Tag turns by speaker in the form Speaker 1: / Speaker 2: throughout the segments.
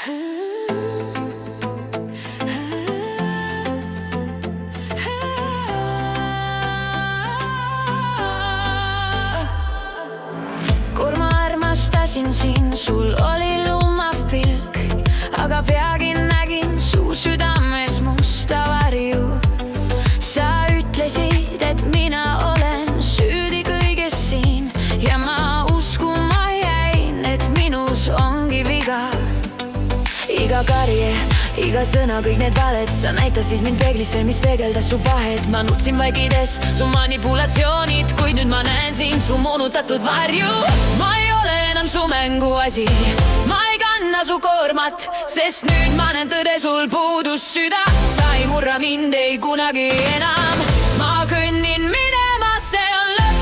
Speaker 1: Kui ma armastasin sind, sul oli lumav pilk, aga peagi nägin su südames musta varju. Sa ütlesid, et mina olen süüdi kõiges siin ja ma uskuma jäin, et minus ongi viga. Iga karje, iga sõna, kõik need valed, sa näitasid mind peeglisse, mis peegeldas su pahet. Ma nutsin vaikides su manipulatsioonid, kuid nüüd ma näen siin su moonutatud varju. Ma ei ole enam su mänguasi, ma ei kanna su koormat, sest nüüd ma näen tõde, sul puudus süda. Sa ei murra mind ei kunagi enam, ma kõnnin minema, see on lõpp.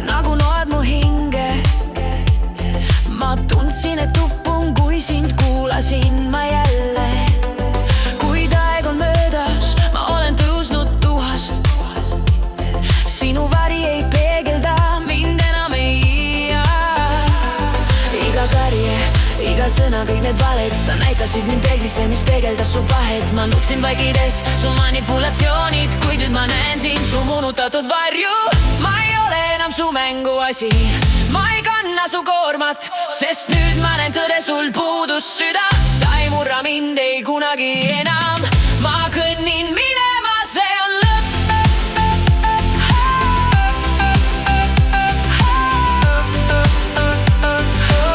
Speaker 1: Nagu noad mu hinge, ma tundsin, et upun, kui sind kuulasin ma jälle. Kuid aeg on möödas, ma olen tõusnud tuhast. Sinu vari ei peegelda mind enam ei iia. Iga karje, iga sõna, kõik need valed, sa näitasid mind peeglisse, mis peegeldas su pahet. Ma nutsin vaikides su manipulatsioonid, kuid nüüd ma näen siin su moonutatud varju. Ma ei ole enam su mänguasi, ma ei kanna su koormat, sest nüüd ma näen tõde, sul puudus süda. Sa ei murra mind ei kunagi enam, ma kõnnin minema, see on lõpp.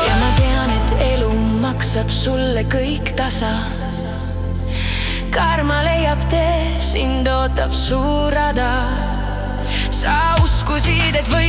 Speaker 1: Ja ma tean, et elu maksab sulle kõik tasa. Karma leiab tee, sind ootab suur rada. Sa uskusid, et või